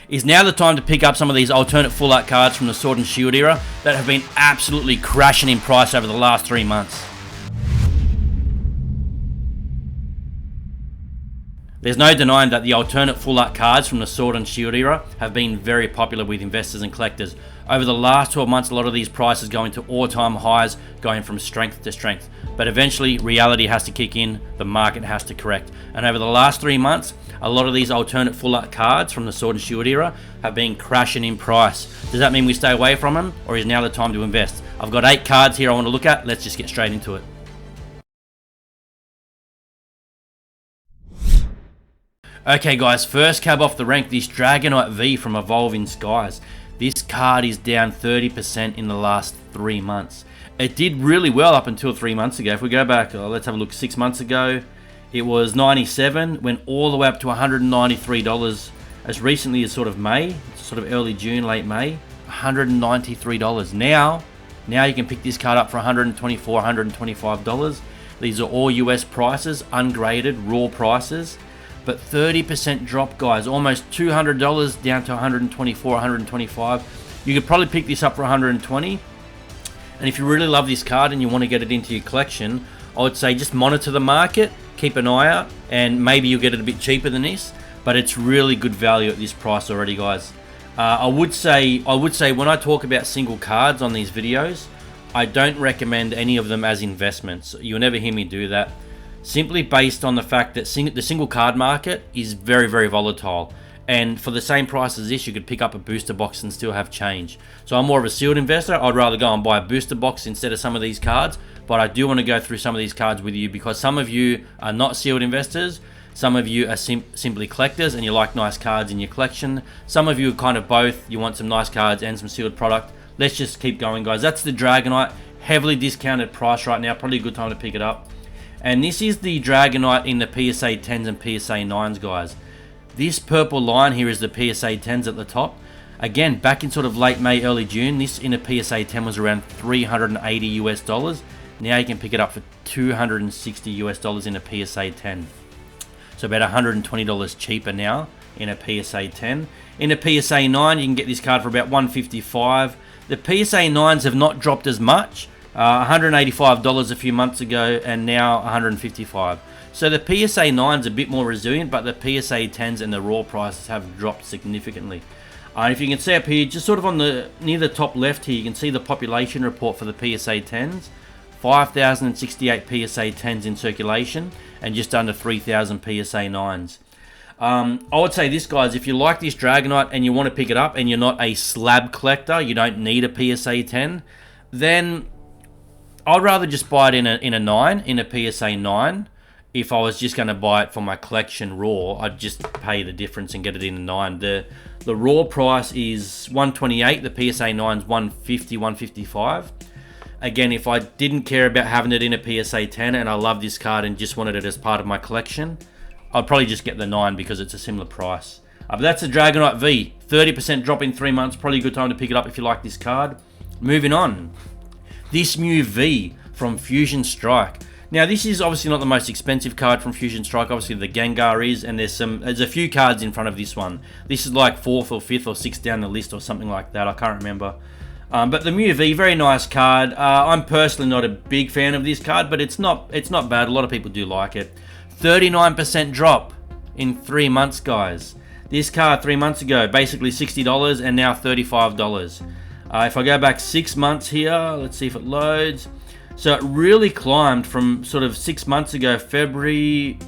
Is now the time to pick up some of these alternate full art cards from the Sword and Shield era that have been absolutely crashing in price over the last 3 months. There's no denying that the alternate full art cards from the Sword and Shield era have been very popular with investors and collectors. Over the last 12 months, a lot of these prices going to all-time highs, going from strength to strength. But eventually, reality has to kick in, the market has to correct. And over the last 3 months, a lot of these alternate full art cards from the Sword and Shield era have been crashing in price. Does that mean we stay away from them, or is now the time to invest? I've got 8 cards here I want to look at. Let's just get straight into it. Okay guys, first cab off the rank, this Dragonite V from Evolving Skies. This card is down 30% in the last 3 months. It did really well up until 3 months ago. If we go back, let's have a look, 6 months ago, it was 97, went all the way up to $193 as recently as sort of May, sort of early June, late May, $193. Now you can pick this card up for $124, $125. These are all US prices, ungraded, raw prices. But 30% drop, guys, almost $200 down to $124, $125. You could probably pick this up for $120. And if you really love this card and you want to get it into your collection, I would say just monitor the market, keep an eye out, and maybe you'll get it a bit cheaper than this. But it's really good value at this price already, guys. I would say when I talk about single cards on these videos, I don't recommend any of them as investments. You'll never hear me do that. Simply based on the fact that the single card market is very, very volatile. And for the same price as this, you could pick up a booster box and still have change. So I'm more of a sealed investor. I'd rather go and buy a booster box instead of some of these cards. But I do want to go through some of these cards with you because some of you are not sealed investors. Some of you are simply collectors and you like nice cards in your collection. Some of you are kind of both. You want some nice cards and some sealed product. Let's just keep going, guys. That's the Dragonite. Heavily discounted price right now. Probably a good time to pick it up. And this is the Dragonite in the PSA 10s and PSA 9s, guys. This purple line here is the PSA 10s at the top. Again, back in sort of late May, early June, this in a PSA 10 was around $380 US. Now you can pick it up for $260 US in a PSA 10. So about $120 cheaper now in a PSA 10. In a PSA 9, you can get this card for about $155. The PSA 9s have not dropped as much. $185 a few months ago and now $155. So the PSA 9's a bit more resilient, but the PSA 10s and the raw prices have dropped significantly. If you can see up here, just sort of on the near the top left here, you can see the population report for the PSA 10s. 5,068 PSA 10s in circulation and just under 3,000 PSA 9s. I would say this, guys, if you like this Dragonite and you want to pick it up and you're not a slab collector, you don't need a PSA 10, then I'd rather just buy it in a 9, in a PSA 9. If I was just going to buy it for my collection raw, I'd just pay the difference and get it in a 9. The raw price is $128, the PSA 9's $150, $155. Again, if I didn't care about having it in a PSA 10 and I love this card and just wanted it as part of my collection, I'd probably just get the 9 because it's a similar price. But that's the Dragonite V. 30% drop in 3 months. Probably a good time to pick it up if you like this card. Moving on. This Mew V from Fusion Strike. Now, this is obviously not the most expensive card from Fusion Strike. Obviously, the Gengar is, and there's a few cards in front of this one. This is like 4th or 5th or 6th down the list or something like that. I can't remember. But the Mew V, very nice card. I'm personally not a big fan of this card, but it's not bad. A lot of people do like it. 39% drop in 3 months, guys. This card 3 months ago, basically $60 and now $35. If I go back 6 months here, let's see if it loads. So it really climbed from sort of 6 months ago, February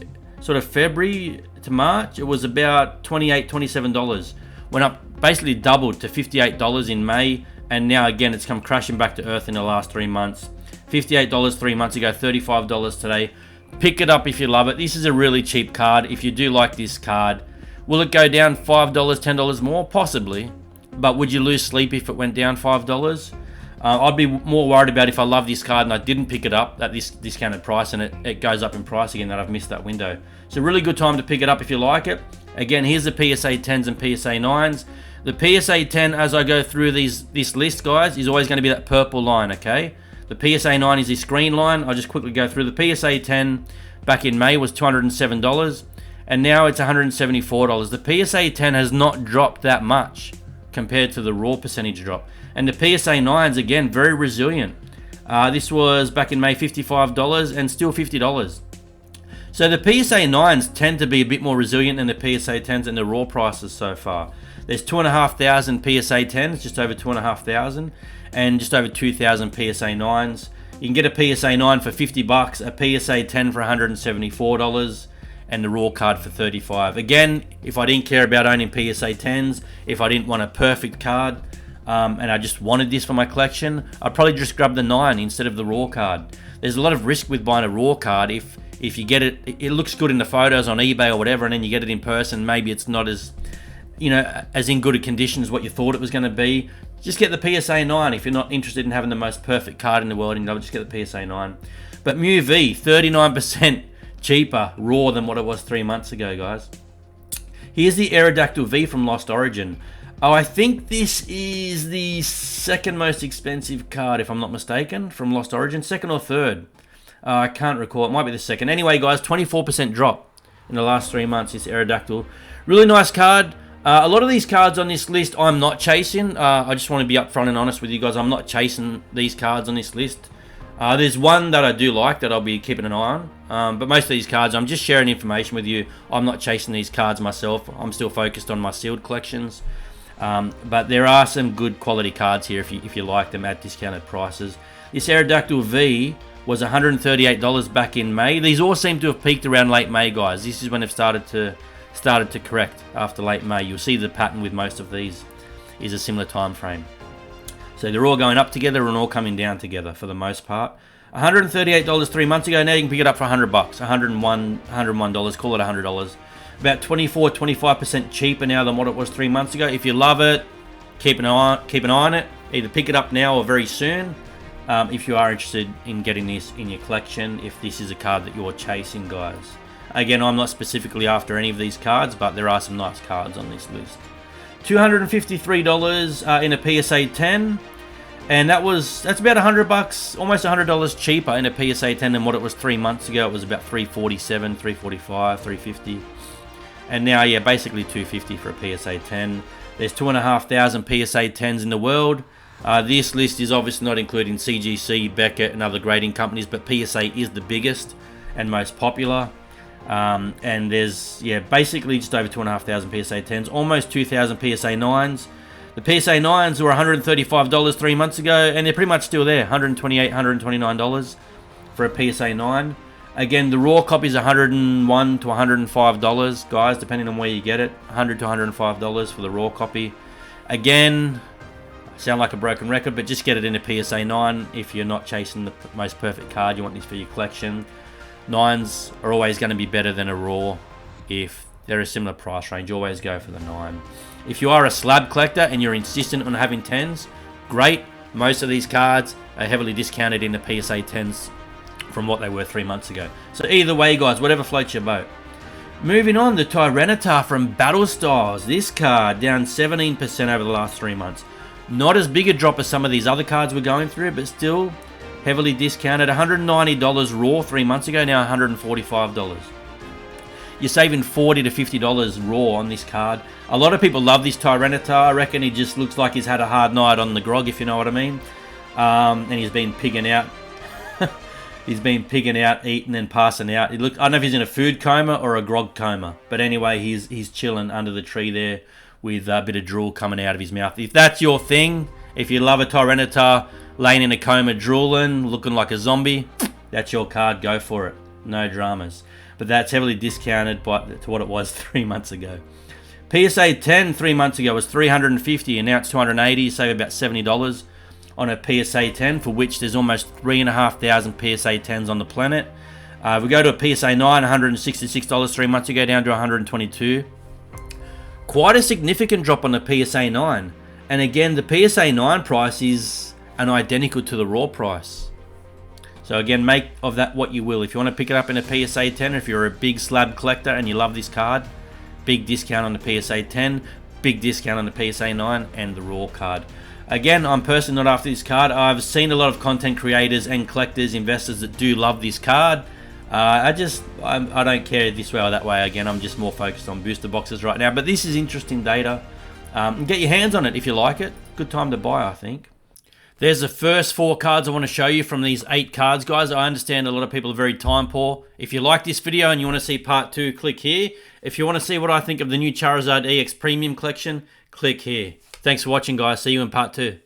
to March. It was about $28, $27. Went up, basically doubled to $58 in May. And now again, it's come crashing back to earth in the last 3 months. $58 3 months ago, $35 today. Pick it up if you love it. This is a really cheap card. If you do like this card, will it go down $5, $10 more? Possibly. But would you lose sleep if it went down $5? I'd be more worried about if I love this card and I didn't pick it up at this discounted price and it goes up in price again, that I've missed that window. It's a really good time to pick it up if you like it. Again, here's the PSA 10s and PSA 9s. The PSA 10, as I go through this list, guys, is always going to be that purple line, okay? The PSA 9 is this green line. I'll just quickly go through. The PSA 10 back in May was $207. and now it's $174. The PSA 10 has not dropped that much compared to the raw percentage drop. And the PSA 9s, again, very resilient. This was back in May, $55 and still $50. So the PSA 9s tend to be a bit more resilient than the PSA 10s and the raw prices so far. There's 2,500 PSA 10s, just over 2,500, and just over 2,000 PSA 9s. You can get a PSA 9 for $50, a PSA 10 for $174, and the raw card for $35. Again, if I didn't care about owning PSA 10s, if I didn't want a perfect card, and I just wanted this for my collection, I'd probably just grab the 9 instead of the raw card. There's a lot of risk with buying a raw card. If you get it, it looks good in the photos on eBay or whatever, and then you get it in person, maybe it's not as, as in good a condition as what you thought it was going to be. Just get the PSA 9 if you're not interested in having the most perfect card in the world, and just get the PSA 9. But Mu V, 39% cheaper raw than what it was 3 months ago, guys. Here's the Aerodactyl V from Lost Origin. Oh, I think this is the second most expensive card, if I'm not mistaken, from Lost Origin. Second or third. I can't recall. It might be the second. Anyway, guys, 24% drop in the last 3 months, this Aerodactyl. Really nice card. A lot of these cards on this list I'm not chasing. I just want to be upfront and honest with you guys. I'm not chasing these cards on this list. There's one that I do like that I'll be keeping an eye on. But most of these cards, I'm just sharing information with you. I'm not chasing these cards myself. I'm still focused on my sealed collections. But there are some good quality cards here if you like them at discounted prices. This Aerodactyl V was $138 back in May. These all seem to have peaked around late May, guys. This is when they've started to correct after late May. You'll see the pattern with most of these is a similar time frame. So they're all going up together and all coming down together for the most part. $138 3 months ago. Now you can pick it up for $100, $101, call it $100. About 24-25% cheaper now than what it was 3 months ago. If you love it, keep an eye on it. Either pick it up now or very soon. If you are interested in getting this in your collection, if this is a card that you're chasing, guys. Again, I'm not specifically after any of these cards, but there are some nice cards on this list. $253 in a PSA 10, and that's about $100, almost $100 cheaper in a PSA 10 than what it was 3 months ago. It was about $347, $345, $350. And now, yeah, basically $250 for a PSA 10. There's 2,500 PSA 10s in the world. This list is obviously not including CGC, Beckett, and other grading companies, but PSA is the biggest and most popular. And there's, basically just over 2,500 PSA 10s, almost 2,000 PSA 9s. The PSA 9s were $135 3 months ago, and they're pretty much still there, $128, $129 for a PSA 9. Again, the raw copy is $101 to $105, guys, depending on where you get it. $100 to $105 for the raw copy. Again, I sound like a broken record, but just get it in a PSA 9 if you're not chasing the most perfect card. You want this for your collection. 9s are always going to be better than a raw if they're a similar price range. Always go for the 9. If you are a slab collector and you're insistent on having 10s, great. Most of these cards are heavily discounted in the PSA 10s from what they were 3 months ago. So either way, guys, whatever floats your boat. Moving on, the Tyranitar from Battle Styles. This card down 17% over the last 3 months. Not as big a drop as some of these other cards we're going through, but still heavily discounted. $190 raw 3 months ago, now $145. You're saving $40 to $50 raw on this card. A lot of people love this Tyranitar. I reckon he just looks like he's had a hard night on the grog, if you know what I mean. And he's been pigging out. He's been pigging out, eating and passing out. I don't know if he's in a food coma or a grog coma. But anyway, he's chilling under the tree there with a bit of drool coming out of his mouth. If that's your thing, if you love a Tyranitar laying in a coma drooling, looking like a zombie, that's your card. Go for it. No dramas. But that's heavily discounted to what it was 3 months ago. PSA 10 3 months ago was $350, and now it's $280. Save about $70 on a PSA 10, for which there's almost 3,500 PSA 10s on the planet. If we go to a PSA 9, $166 3 months ago, down to $122. Quite a significant drop on the PSA 9. And again, the PSA 9 price is an identical to the raw price. So again, make of that what you will. If you want to pick it up in a PSA 10, or if you're a big slab collector and you love this card, big discount on the PSA 10, big discount on the PSA 9 and the raw card. Again, I'm personally not after this card. I've seen a lot of content creators and collectors, investors that do love this card. I don't care this way or that way. Again, I'm just more focused on booster boxes right now. But this is interesting data. Get your hands on it if you like it. Good time to buy, I think. There's the first 4 cards I want to show you from these 8 cards, guys. I understand a lot of people are very time poor. If you like this video and you want to see part 2, click here. If you want to see what I think of the new Charizard EX Premium Collection, click here. Thanks for watching, guys. See you in part 2.